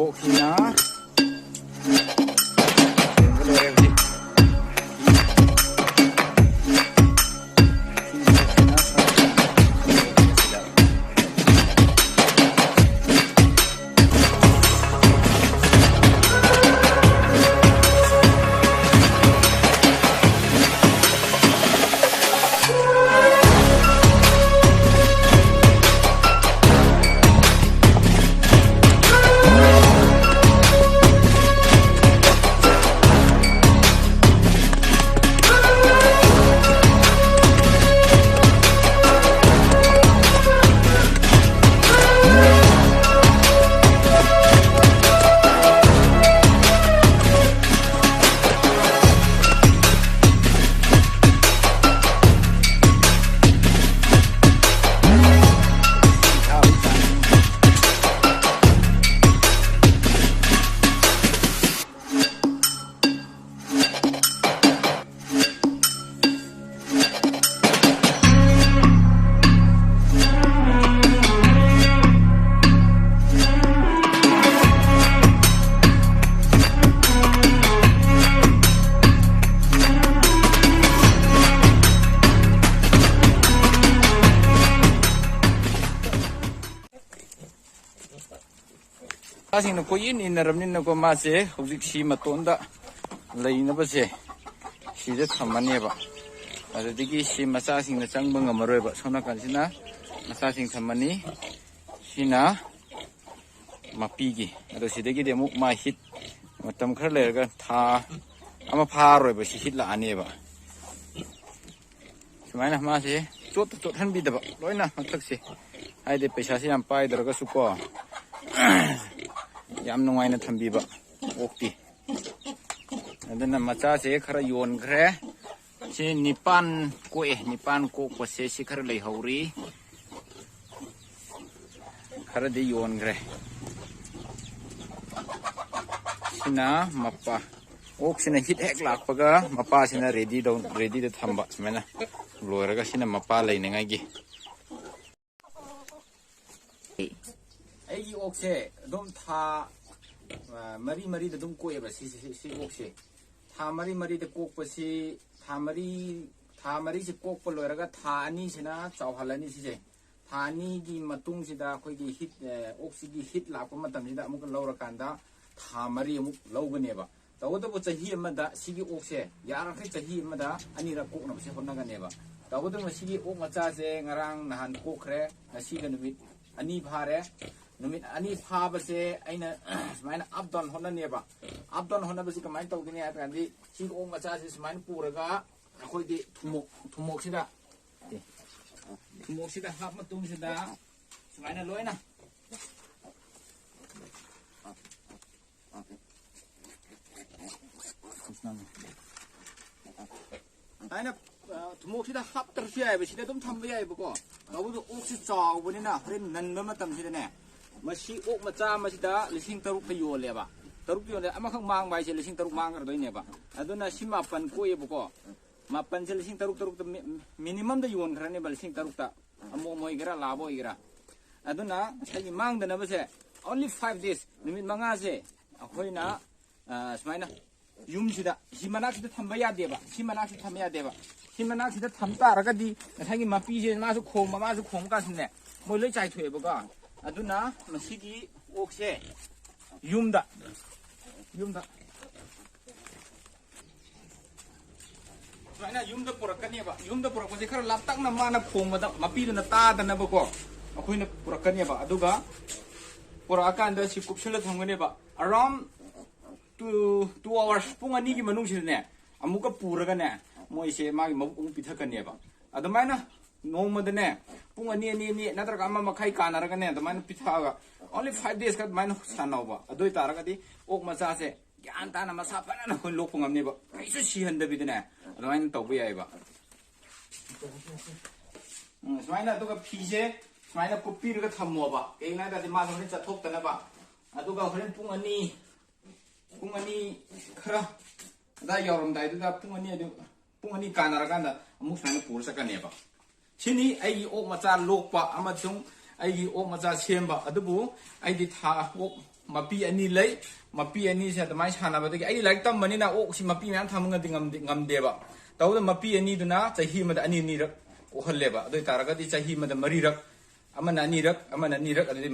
okina Asing na ko in inaramnin na ko mase hujik si matonda lain ba se si da thamane ba adigi si masa sing na changbang amaroi ba sona kansina masa sing thamani sina mapigi ado sidagi demu ma hit matam khar lerga tha ama pharoi ba si hit la ane ba sumaina ma se chot han bi da ba loina mathak se aide paisa se yam pai darga su ko yam nungai na thambiba okti adana macha se khara yon khre si nipan ko se si khara lei hauri khara de yon khre sina mappa ok sina hit hek lak paga mappa sina ready da thamba semena loiraga sina mappa lei nengai gi ai ok se dom tha mari da dum ko eba si ok se tha mari da kok pa si tha mari si kok pa loiraga tha ani sina chawhalani si se tha ani gi matung sida khoi gi hit ok si gi hit la pa matam sida amuk laura kanda tha mari amuk logane ba tawda bo chahi amada sigi ok se yara khai chahi amada ani ra kok na se honna ga ne ba tawda ma sigi ok macha se ngarang nahan kokre nasi ga numit ani phare numit ani phaba se aina smaina updown honna neba updown honna basi kamai tawdini at kandi si ok macha se smaina puraga khoi di thumok sida hap matung sida smaina loina aina thumok sida hap tar si ai basi dum thamba ai bako tawdu ok si chaw bani na hren nan ma matam sida ne masi ok macha masida lising taruk ka yole ba taruk yole ama khang mang bai se lising taruk mang gar doi ne ba aduna sima pan ko ye bako mapan se lising taruk minimum da yon khrane ba lising taruk ta amo moi gira labo gira aduna sai mang da na ba se only 5 days numit manga se akhoina smaina yum sida himanak sida thamba ya deba himanak sida thamba ya deba himanak sida thamta ragadi sai mapi je ma su khom ka sne moi loi chai thoi ba ga aduna masigi okse yumda smaina yumda purakani ba yumda purak je khara laptak na mana khom da mapi na ta da na ba ko akhoina purakani ba aduga purakan da si kupsela thongane ba around 2 hours pung ani gi manung sine amuka puraga ne moi se magi mabung pithakane ba adamaina nongmada ne pung ani natraga amma makhai kanaraga ne adamaina pithaga only 5 days ka maina sanawa adoi taraga di ok macha se gyan ta na masa pana na hon lok pungam ne ba kaisu si handa bidene adamaina tawbu yai ba smaina to ka phije smaina kopiraga thammo ba keina da di ma thon chathok tana ba aduga horen pung ani khara da yorom dai da pung ani kanaraga da amuk smaina pur sakane ba chini ai ok macha lokpa ama chung ꯑꯩꯒꯤ ꯑꯣꯛ ꯃꯆꯥ ꯁꯦꯝꯕ ꯑꯗꯨꯕꯨ ꯑꯩꯗꯤ ꯊꯥ ꯑꯣꯛ ꯃꯄꯤ ꯑꯅꯤ ꯂꯩ ꯃꯄꯤ ꯑꯅꯤꯁꯦ ꯑꯗꯨꯃꯥꯏꯅ ꯁꯥꯟꯅꯕꯗꯒꯤ ꯑꯩꯗꯤ ꯂꯥꯏꯔꯤꯛ ꯇꯝꯕꯅꯤꯅ ꯑꯣꯛꯁꯤ ꯃꯄꯤ ꯃꯌꯥꯝ ꯊꯝꯃꯒꯗꯤ ꯉꯝꯗꯦꯕ ꯇꯧꯕꯗ ꯃꯄꯤ ꯑꯅꯤꯗꯨꯅ ꯆꯍꯤ ꯑꯃꯗ ꯑꯅꯤꯔꯛ ꯑꯣꯛꯍꯜꯂꯦꯕ ꯑꯗꯨ ꯑꯣꯏꯇꯥꯔꯒꯗꯤ ꯆꯍꯤ ꯑꯃꯗ ꯃꯔꯤꯔꯛ ꯑꯃꯅ ꯑꯅꯤꯔꯛ ꯑꯗꯨꯗꯤ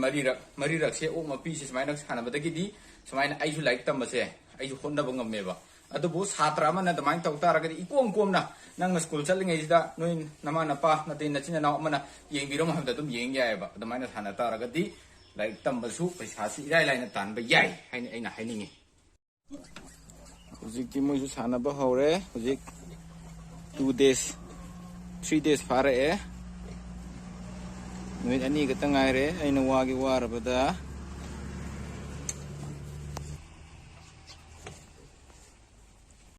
ꯃꯔꯤꯔꯛꯁꯦ ꯑꯣꯛ ꯃꯄꯤꯁꯦ ꯁꯨꯃꯥꯏꯅ ꯁꯥꯟꯅꯕꯗꯒꯤꯗꯤ ꯁꯨꯃꯥꯏꯅ ꯑꯩꯁꯨ ꯂꯥꯏꯔꯤꯛ ꯇꯝꯕꯁꯦ ꯑꯩꯁꯨ ꯍꯣꯠꯅꯕ ꯉꯝꯃꯦꯕ ꯑꯗꯨꯕꯨ ꯁꯥꯇ꯭ꯔ ꯑꯃꯅ ꯑꯗꯨꯃꯥꯏꯅ ꯇꯧ ꯇꯥꯔꯒꯗꯤ ꯏꯀꯣꯝ ꯀꯣꯝꯅ ꯅꯪꯅ ꯁ꯭ꯀꯨꯜ ꯆꯠꯂꯤꯉꯩꯁꯤꯗ ꯅꯣꯏ ꯅꯃꯥ ꯅꯄꯥ ꯅꯠꯇꯦ ꯅꯆꯤꯟ ꯅꯅꯥꯎ ꯑꯃꯅ ꯌꯦꯡꯕꯤꯔꯝꯃꯣ ꯍꯥꯏꯕꯗ ꯑꯗꯨꯝ ꯌꯦꯡ ꯌꯥꯏꯑꯕ ꯑꯗꯨꯃꯥꯏꯅ ꯁꯥꯟꯅ ꯇꯥꯔꯒꯗꯤ ꯂꯥꯏꯔꯤꯛ ꯇꯝꯕꯁꯨ ꯄꯩꯁꯥꯁꯤ ꯏꯔꯥꯏ ꯂꯥꯏꯅ ꯇꯥꯟꯕ ꯌꯥꯏ ꯍꯥꯏꯅ ꯑꯩꯅ ꯍꯥꯏꯅꯤꯡꯉꯤ ꯍꯧꯖꯤꯛꯇꯤ ꯃꯣꯏꯁꯨ ꯁꯥꯟꯅꯕ ꯍꯧꯔꯦ ꯍꯧꯖꯤꯛ 2 days 3 days ꯐꯥꯔꯛꯑꯦ ꯅꯨꯃꯤꯠ 2 ꯈꯛꯇ ꯉꯥꯏꯔꯦ ꯑꯩꯅ ꯋꯥꯔꯕꯗ